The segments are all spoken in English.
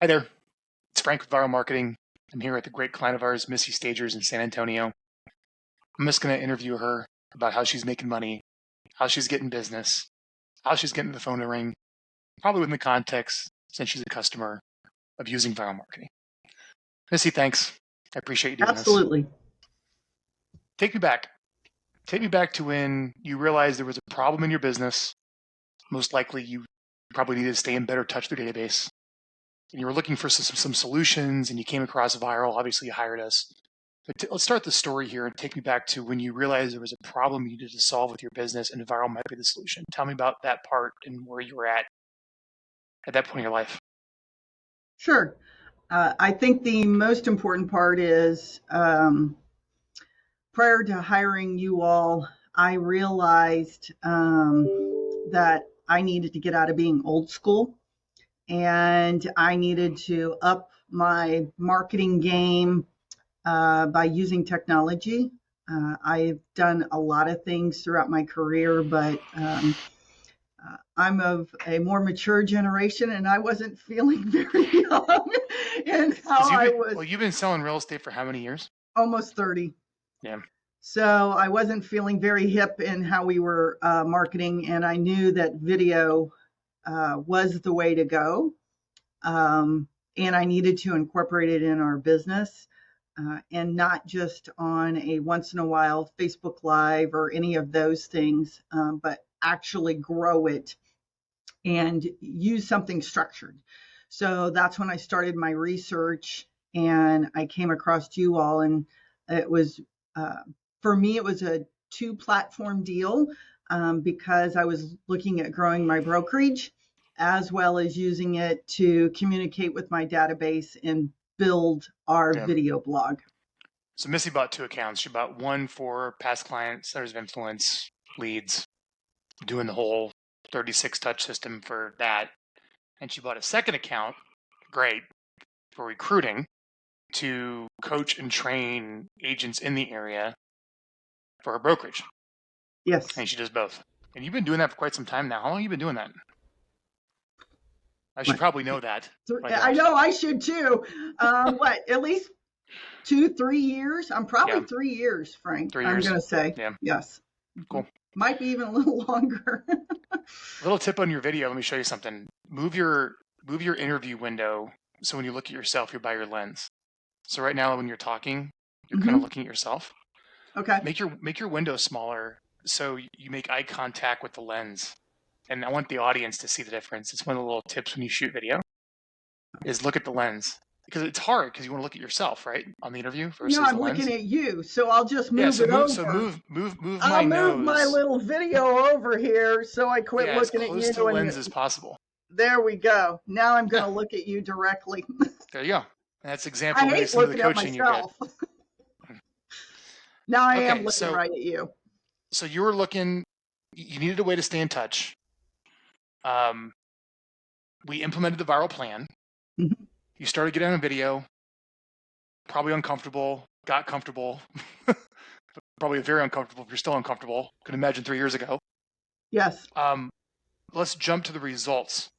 Hi there, it's Frank with Vyral Marketing. I'm here with a great client of ours, Missy Stagers in San Antonio. I'm just going to interview her about how she's making money, how she's getting business, how she's getting the phone to ring, probably within the context, since she's a customer, of using Vyral Marketing. Missy, thanks. I appreciate you doing this. Absolutely. Take me back. Take me back to when you realized there was a problem in your business. Most likely you probably needed to stay in better touch with your database. And you were looking for some solutions and you came across Vyral. Obviously, you hired us. But let's start the story here and take me back to when you realized there was a problem you needed to solve with your business and Vyral might be the solution. Tell me about that part and where you were at that point in your life. Sure. I think the most important part is prior to hiring you all, I realized that I needed to get out of being old school and I needed to up my marketing game by using technology. I've done a lot of things throughout my career, but I'm of a more mature generation, and I wasn't feeling very young in how I was. Well, you've been selling real estate for how many years? Almost 30. Yeah. So I wasn't feeling very hip in how we were marketing, and I knew that video was the way to go. And I needed to incorporate it in our business and not just on a once in a while Facebook Live or any of those things, but actually grow it and use something structured. So that's when I started my research and I came across you all. And it was, for me, it was a 2-platform deal because I was looking at growing my brokerage as well as using it to communicate with my database and build our video blog. So Missy bought 2 accounts. She bought one for past clients, centers of influence, leads, doing the whole 36 touch system for that. And she bought a second account, great, for recruiting to coach and train agents in the area for her brokerage. Yes. And she does both. And you've been doing that for quite some time now. How long have you been doing that? I should probably know that. I know I should too. At least 2-3 years? I'm probably 3 years, Frank. 3 years. I'm going to say. Yeah. Yes. Cool. Might be even a little longer. Little tip on your video. Let me show you something. Move your interview window so when you look at yourself, you're by your lens. So right now when you're talking, you're kind of looking at yourself. Okay. Make your window smaller so you make eye contact with the lens. And I want the audience to see the difference. It's one of the little tips when you shoot video is look at the lens. Because it's hard because you want to look at yourself, right? On the interview versus the lens. No, I'm looking at you, so I'll just move it over. So move my I'll nose. move my little video over here so I quit looking at you. As close to the lens as possible. There we go. Now I'm going to look at you directly. There you go. That's example. I hate looking at myself. Now I am looking right at you. So you were looking. You needed a way to stay in touch. We implemented the Vyral plan. Mm-hmm. You started getting on a video. Probably uncomfortable. Got comfortable. Probably very uncomfortable if you're still uncomfortable. Could imagine 3 years ago. Yes. Let's jump to the results.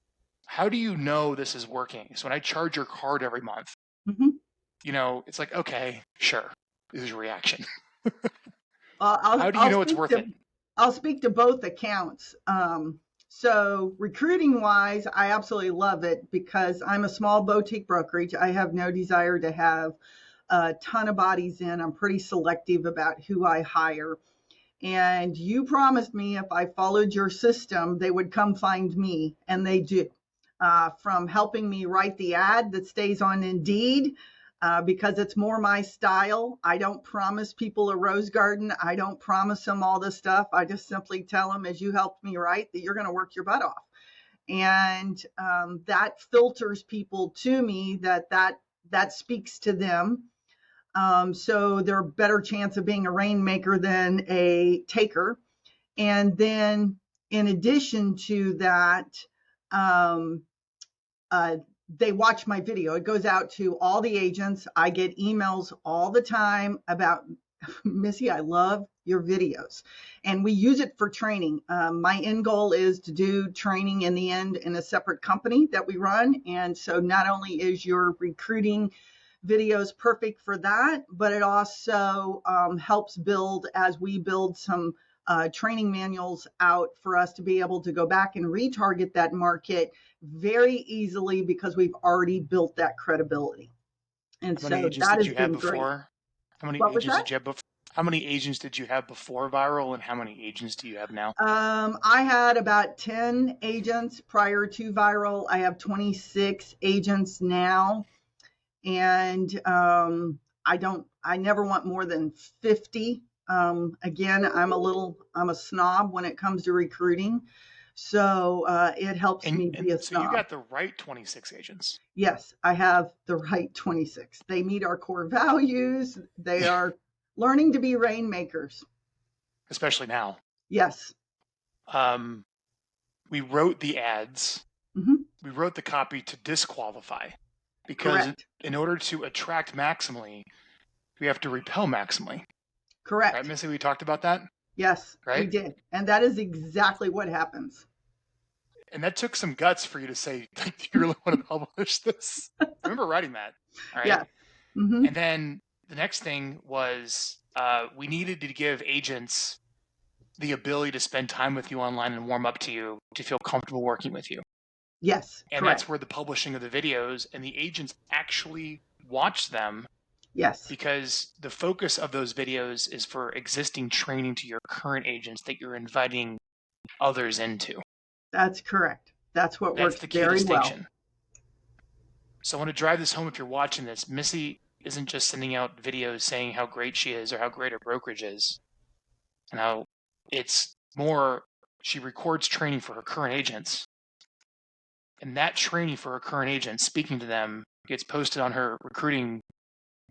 How do you know this is working? So when I charge your card every month, it's like, okay, sure. This is your reaction. How do you know it's worth it? I'll speak to both accounts. So recruiting wise, I absolutely love it because I'm a small boutique brokerage. I have no desire to have a ton of bodies in. I'm pretty selective about who I hire. And you promised me if I followed your system, they would come find me, and they do. From helping me write the ad that stays on Indeed, because it's more my style. I don't promise people a rose garden. I don't promise them all this stuff. I just simply tell them, as you helped me write, that you're going to work your butt off. And that filters people to me that speaks to them. So they're a better chance of being a rainmaker than a taker. And then in addition to that, they watch my video. It goes out to all the agents. I get emails all the time about, Missy, I love your videos. And we use it for training. My end goal is to do training in the end in a separate company that we run. And so not only is your recruiting videos perfect for that, but it also helps build, as we build some training manuals out for us to be able to go back and retarget that market very easily because we've already built that credibility. And How many so agents that did has you have been great. before? How many What was agents that? did you have before? How many agents did you have before Vyral, and how many agents do you have now? I had about 10 agents prior to Vyral. I have 26 agents now. And I never want more than 50. Again, I'm a snob when it comes to recruiting. So it helps me be a And so you snob. got the right 26 agents, Yes, I have the right 26. They meet our core values. They are learning to be rainmakers. especially now. Yes. Um, we wrote the ads. Hmm. We wrote the copy to disqualify because Correct. in order to attract maximally, we have to repel maximally. Right, Correct. Missy? We talked about that, Yes, we right? did. And that is exactly what happens. And that took some guts for you to say, do you really want to publish this? I remember writing that. All right. Yes. Hmm. And then the next thing was we needed to give agents the ability to spend time with you online and warm up to you to feel comfortable working with you. Yes. And Correct. that's where the publishing of the videos and the agents actually watch them Yes. because the focus of those videos is for existing training to your current agents that you're inviting others into. That's correct. That's what That's works the key very well. distinction. So I want to drive this home if you're watching this. Missy isn't just sending out videos saying how great she is or how great her brokerage is. And how it's more, she records training for her current agents. And that training for her current agents, speaking to them, gets posted on her recruiting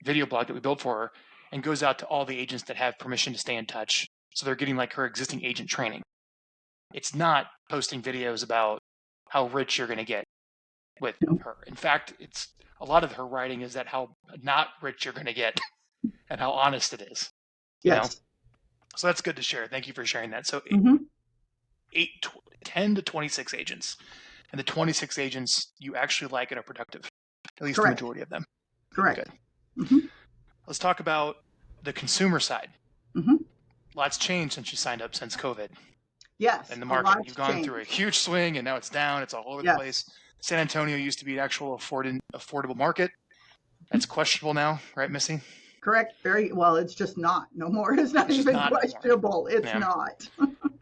video blog that we built for her and goes out to all the agents that have permission to stay in touch. So they're getting like her existing agent training. It's not posting videos about how rich you're going to get with her. In fact, it's a lot of her writing is that how not rich you're going to get and how honest it is, you know? Yes. So that's good to share. Thank you for sharing that. So Hmm. 10 to 26 agents, and the 26 agents you actually like and are productive, at least the Correct. majority of them. Correct. Good. Hmm. Let's talk about the consumer side. Hmm. Lots changed since you signed up since COVID Yes. and the A market. lot's You've gone through a changed. huge swing and now it's down. It's all over the Yes. place. San Antonio used to be an actual affordable market. That's questionable now, right, Missy? Correct. Very well. It's just not. No more. It's not It's just even not no more. questionable. It's Yeah. not.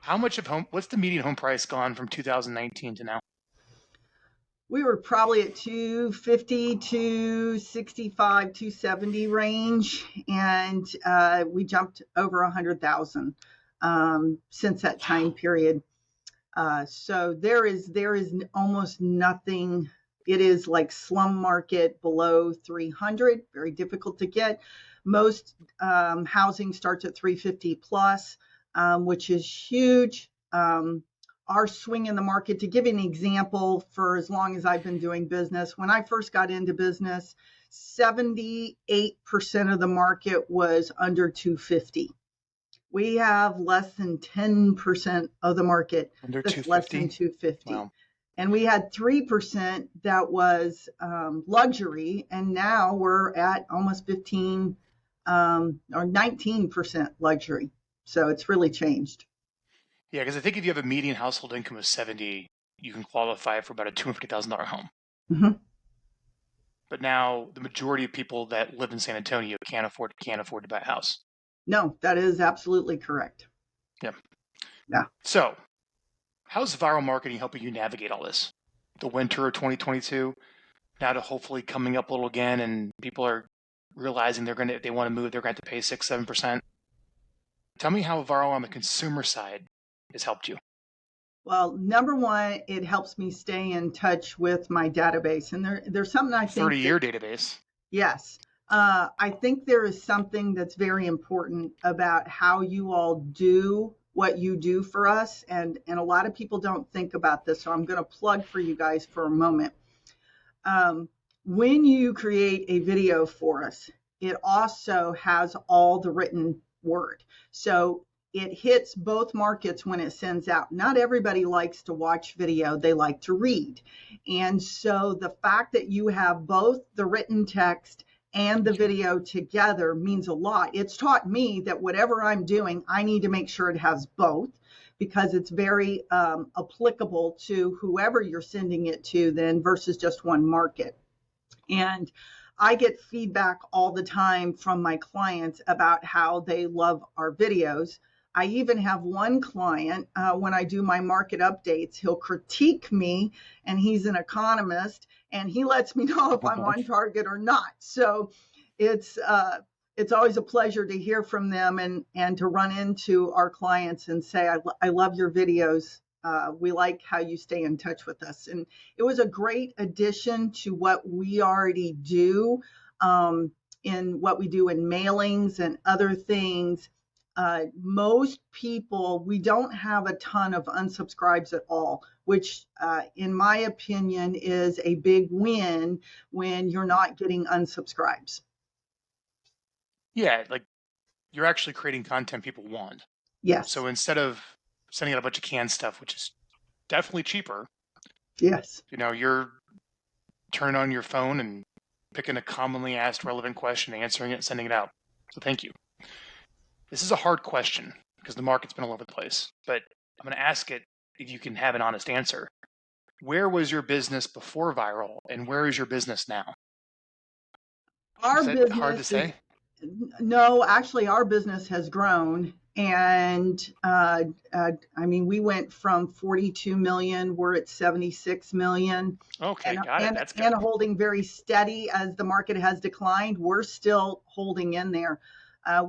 How much of what's the median home price gone from 2019 to now? We were probably at 250, 265, 270 range, and we jumped over 100,000 since that time period. So there is almost nothing. It is like slum market below 300, very difficult to get. Most housing starts at 350 plus, which is huge. Our swing in the market, to give you an example, for as long as I've been doing business, when I first got into business, 78% of the market was under 250. We have less than 10% of the market Under that's less than 250? 250. Wow. And we had 3% that was luxury, and now we're at almost 15 or 19% luxury. So it's really changed. Yeah, because I think if you have a median household income of 70, you can qualify for about a $250,000 home. Mm-hmm. But now the majority of people that live in San Antonio can't afford to buy a house. No, that is absolutely correct. Yeah. Yeah. So, how's Vyral Marketing helping you navigate all this? The winter of 2022, now to hopefully coming up a little again, and people are realizing they want to move, they're going to have to pay 6-7%. Tell me how Vyral on the consumer side has helped you. Well, number one, it helps me stay in touch with my database, and there's something I think 30-year database. Yes. I think there is something that's very important about how you all do what you do for us. And a lot of people don't think about this. So I'm going to plug for you guys for a moment. When you create a video for us, it also has all the written word. So it hits both markets when it sends out. Not everybody likes to watch video, they like to read. And so the fact that you have both the written text and the video together means a lot. It's taught me that whatever I'm doing, I need to make sure it has both, because it's very applicable to whoever you're sending it to then versus just one market. And I get feedback all the time from my clients about how they love our videos. I even have one client, when I do my market updates, he'll critique me, and he's an economist, and he lets me know if I'm on target or not. So it's always a pleasure to hear from them and to run into our clients and say, I love your videos. We like how you stay in touch with us. And it was a great addition to what we already do, in what we do in mailings and other things. Most people, we don't have a ton of unsubscribes at all, which in my opinion is a big win when you're not getting unsubscribes. Yeah, like you're actually creating content people want. Yes. So instead of sending out a bunch of canned stuff, which is definitely cheaper, Yes. you're turning on your phone and picking a commonly asked relevant question, answering it, sending it out. So thank you. This is a hard question because the market's been all over the place, but I'm going to ask it if you can have an honest answer. Where was your business before Vyral, and where is your business now? Our Is that hard to business is, say? no, actually, our business has grown. And I mean, we went from 42 million, we're at 76 million, Okay, and, got it. and, That's and good. holding very steady as the market has declined. We're still holding in there.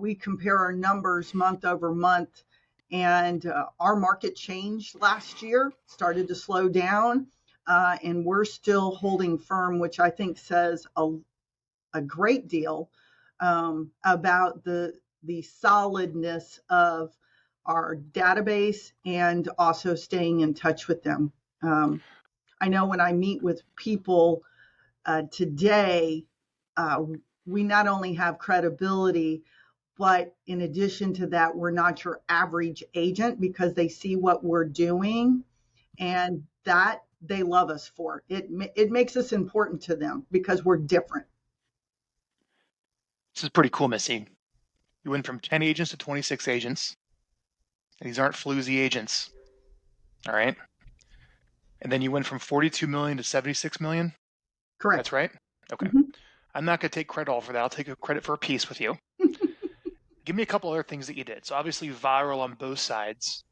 We compare our numbers month over month, and our market changed last year, started to slow down, and we're still holding firm, which I think says a great deal about the solidness of our database and also staying in touch with them. I know when I meet with people today, uh, we not only have credibility, but in addition to that, we're not your average agent because they see what we're doing, and that they love us for. It makes us important to them because we're different. This is pretty cool, Missy. You went from 10 agents to 26 agents. These aren't floozy agents, all right? And then you went from 42 million to 76 million. That's Correct. right? Okay. Mhm. I'm not going to take credit all for that. I'll take credit for a piece with you. Give me a couple other things that you did. So obviously Vyral on both sides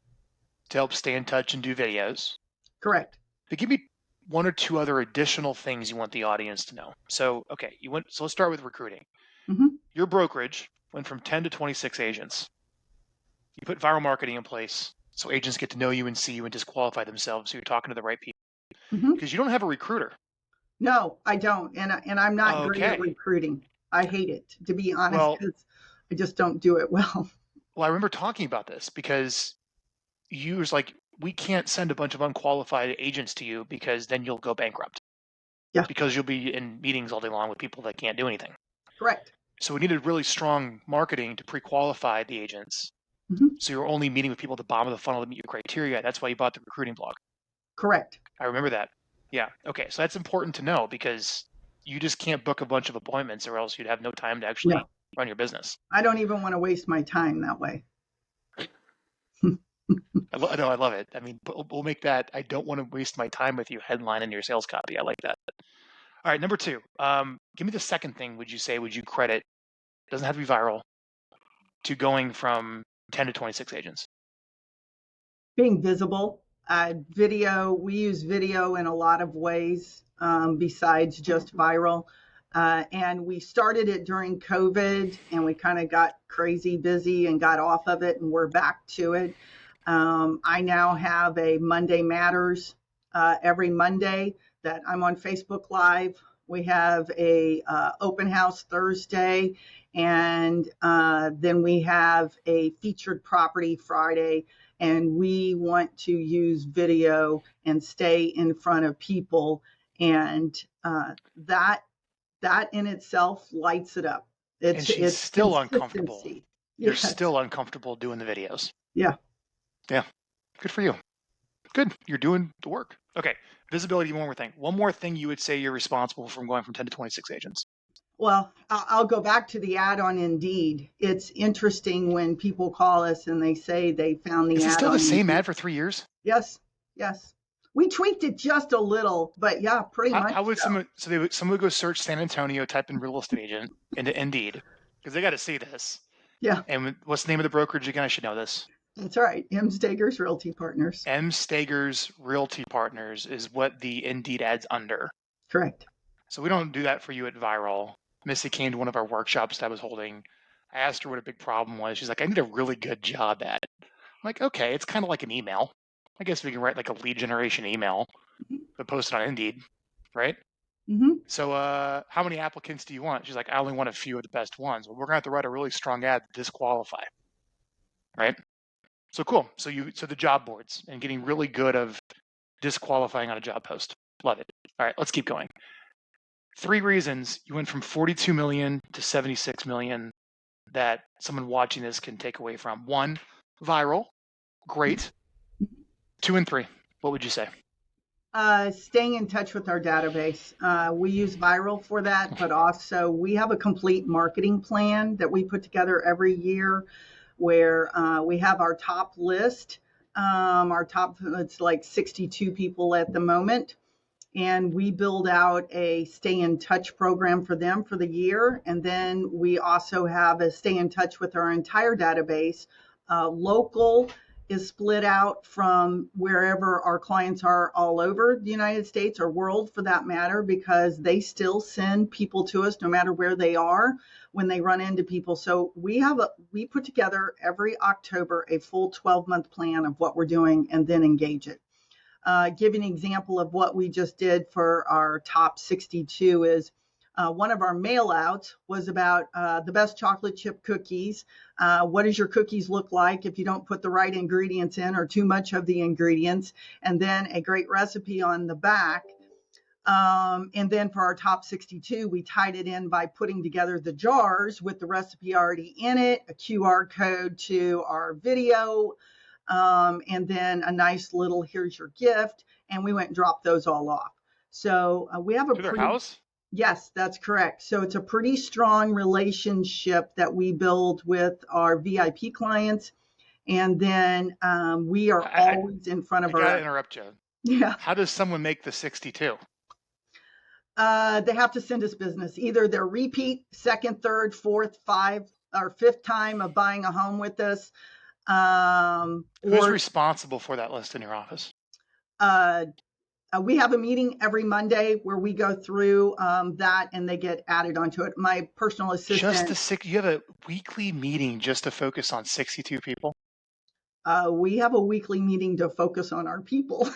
to help stay in touch and do videos. Correct. But give me one or two other additional things you want the audience to know. So, okay, so let's start with recruiting. Mhm. Your brokerage went from 10 to 26 agents. You put Vyral Marketing in place so agents get to know you and see you and disqualify themselves so you're talking to the right people. Mhm. Because you don't have a recruiter. No, I don't, and I'm not great at Okay. recruiting. I hate it, to be honest, Well, because I just don't do it well. I remember talking about this because you was like, we can't send a bunch of unqualified agents to you because then you'll go bankrupt Yeah, because you'll be in meetings all day long with people that can't do anything. correct. So we needed really strong marketing to pre-qualify the agents. Mhm. So you're only meeting with people at the bottom of the funnel that meet your criteria. That's why you bought the recruiting blog. Correct. I remember that. Yeah. Okay. So that's important to know because you just can't book a bunch of appointments or else you'd have no time to actually No, run your business. I don't even want to waste my time that way. No, I love it. I mean, we'll make that I don't want to waste my time with you headline in your sales copy. I like that. All right. Number two, give me the second thing would you credit, doesn't have to be Vyral, to going from 10 to 26 agents? Being visible, video, we use video in a lot of ways, besides just Vyral. And we started it during COVID, and we kind of got crazy busy and got off of it, and we're back to it. I now have a Monday Matters every Monday that I'm on Facebook Live. We have a open house Thursday, and then we have a featured property Friday. And we want to use video and stay in front of people, and that in itself lights it up. And she's It's still uncomfortable. consistency. You're Yes. still uncomfortable doing the videos. Yeah. Yeah. Good for you. Good. You're doing the work. Okay. Visibility, one more thing. One more thing you would say you're responsible from going from 10 to 26 agents. Well, I'll go back to the ad on Indeed. It's interesting when people call us and they say they found the Is it ad still the on same Indeed. ad for 3 years? Yes, yes. We tweaked it just a little, but yeah, pretty much How would so. someone would go search San Antonio, type in real estate agent into Indeed, because they got to see this. Yeah, And what's the name of the brokerage again? I should know this. that's all right. Ames Realty Partners. M. Stagers Realty Partners is what the Indeed ad's under. Correct. So we don't do that for you at Vyral. Missy came to one of our workshops that I was holding. I asked her what a big problem was. She's like, I need a really good job ad. I'm like, okay, it's kind of like an email. I guess we can write like a lead generation email, but post it on Indeed, right? Mm-hmm. So, how many applicants do you want? She's like, I only want a few of the best ones. Well, we're gonna have to write a really strong ad to disqualify, right? So cool. So the job boards and getting really good of disqualifying on a job post. Love it. All right, let's keep going. 3 reasons you went from 42 million to 76 million that someone watching this can take away from. 1, viral, great. 2 and 3, what would you say? Staying in touch with our database. We use Vyral for that, but also we have a complete marketing plan that we put together every year where we have our top list. It's like 62 people at the moment. And we build out a stay in touch program for them for the year. And then we also have a stay in touch with our entire database. Local is split out from wherever our clients are all over the United States or world for that matter, because they still send people to us no matter where they are when they run into people. So we put together every October a full 12-month plan of what we're doing and then engage it. Give an example of what we just did for our top 62 is one of our mail outs was about the best chocolate chip cookies. What does your cookies look like if you don't put the right ingredients in or too much of the ingredients? And then a great recipe on the back. And then for our top 62, we tied it in by putting together the jars with the recipe already in it, a QR code to our video, and then a nice little here's your gift, and we went and dropped those all off. So we have a To their pretty house? yes, that's correct. So it's a pretty strong relationship that we build with our VIP clients, and then we are I, always in front I of gotta our interrupt you. yeah. How does someone make the 62? They have to send us business. Either their repeat, second, third, fourth, fifth time of buying a home with us, Who's or responsible for that list in your office? uh, we have a meeting every Monday where we go through that and they get added onto it. My personal Just the assistant, six. You have a weekly meeting just to focus on 62 people. we have a weekly meeting to focus on our people,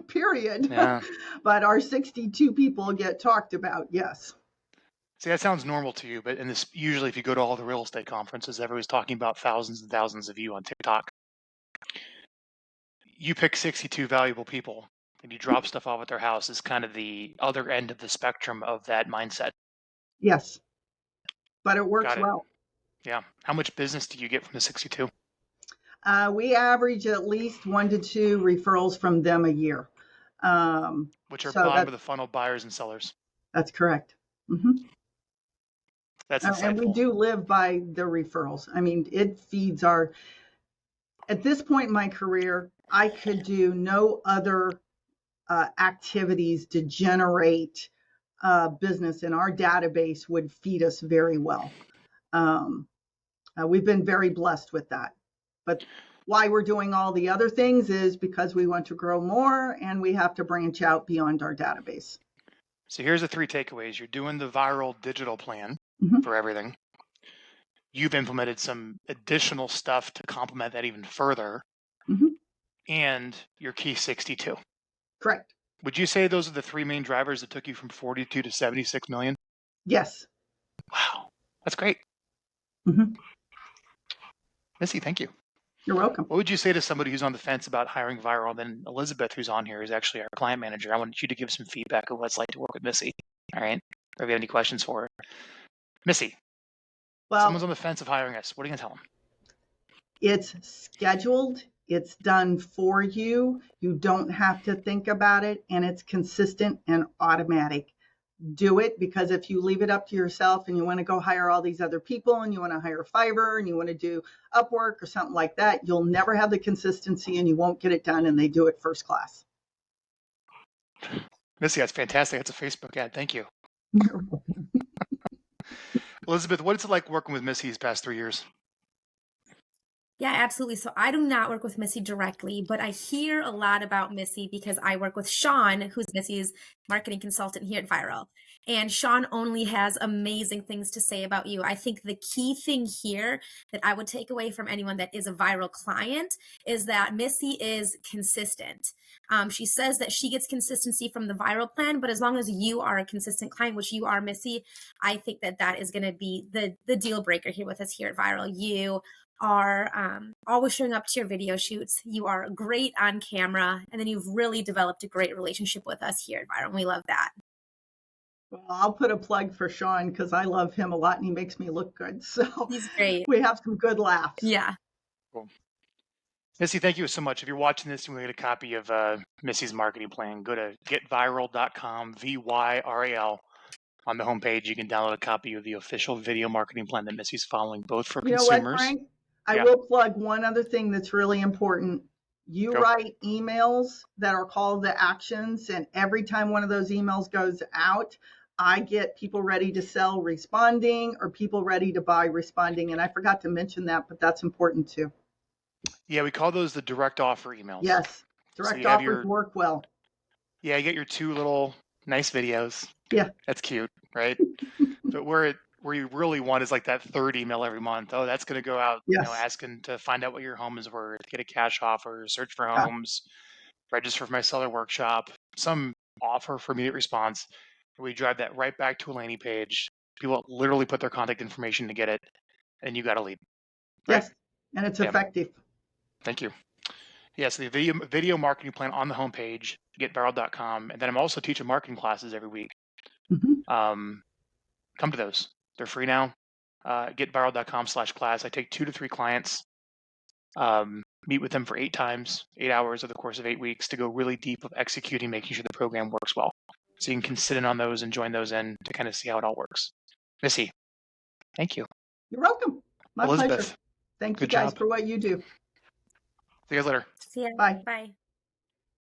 period. Yeah. But our 62 people get talked about, yes. See, that sounds normal to you, but in this, usually if you go to all the real estate conferences, everybody's talking about thousands and thousands of you on TikTok. You pick 62 valuable people and you drop stuff off at their house is kind of the other end of the spectrum of that mindset. Yes, but it works Got it. well. Yeah. How much business do you get from the 62? We average at least 1 to 2 referrals from them a year. Which are So bottom of the funnel buyers and sellers. that's correct. Hmm. That's And we insightful. do live by the referrals. I mean, it feeds at this point in my career, I could do no other activities to generate business, and our database would feed us very well. Um, we've been very blessed with that. But why we're doing all the other things is because we want to grow more and we have to branch out beyond our database. So here's the 3 takeaways. You're doing the viral digital plan Mhm. for everything. You've implemented some additional stuff to complement that even further, Mhm. and your key 62. Correct. Would you say those are the 3 main drivers that took you from 42 to 76 million? Yes. Wow, that's great. Mhm. Missy, thank you. You're welcome. What would you say to somebody who's on the fence about hiring Vyral? Then Elizabeth, who's on here, is actually our client manager. I want you to give some feedback of what it's like to work with Missy. All right. Or if you have any questions for her. Missy, someone's Well, on the fence of hiring us. What are you going to tell them? It's scheduled, it's done for you. You don't have to think about it, and it's consistent and automatic. Do it, because if you leave it up to yourself and you want to go hire all these other people and you want to hire Fiverr and you want to do Upwork or something like that, you'll never have the consistency and you won't get it done, and they do it first class. Missy, that's fantastic. That's a Facebook ad. Thank you. Elizabeth, what is it like working with Missy these past 3 years? Yeah, absolutely. So I do not work with Missy directly, but I hear a lot about Missy because I work with Sean, who's Missy's marketing consultant here at Vyral. And Sean only has amazing things to say about you. I think the key thing here that I would take away from anyone that is a Vyral client is that Missy is consistent. She says that she gets consistency from the Vyral plan, but as long as you are a consistent client, which you are, Missy, I think that that is going to be the deal breaker here with us here at Vyral. You are always showing up to your video shoots. You are great on camera. And then you've really developed a great relationship with us here at Vyral. We love that. Well, I'll put a plug for Sean because I love him a lot and he makes me look good. So He's great. we have some good laughs. Yeah. Cool. Missy, thank you so much. If you're watching this and you want to get a copy of Missy's marketing plan, go to getvyral.com, VYRAL. On the homepage, you can download a copy of the official video marketing plan that Missy's following, both for You know consumers. what, Frank? I Yeah. will plug one other thing that's really important. You Go. write emails that are called to actions, and every time one of those emails goes out, I get people ready to sell responding or people ready to buy responding. And I forgot to mention that, but that's important too. Yeah, we call those the direct offer emails. Yes, direct you have offers work well. Yeah, you get your 2 little nice videos. Yeah. That's cute, right? But where you really want is like that third email every month. Oh, that's going to go out, Yes. asking to find out what your home is worth, get a cash offer, search for Yeah. homes, register for my seller workshop, some offer for immediate response. We drive that right back to a landing page. People literally put their contact information to get it, and you got a lead. Right? Yes, and it's effective. Thank you. Yes, the video marketing plan on the homepage, getvyral.com. And then I'm also teaching marketing classes every week. Mhm. Come to those. They're free now. Getvyral.com/class. I take 2 to 3 clients, meet with them for 8 times, 8 hours over the course of 8 weeks to go really deep of executing, making sure the program works well. So you can sit in on those and join those in to kind of see how it all works. Missy, thank you. You're welcome. My Elizabeth, pleasure. Thank you good guys job. for what you do. See you guys later. See ya. Bye. Bye.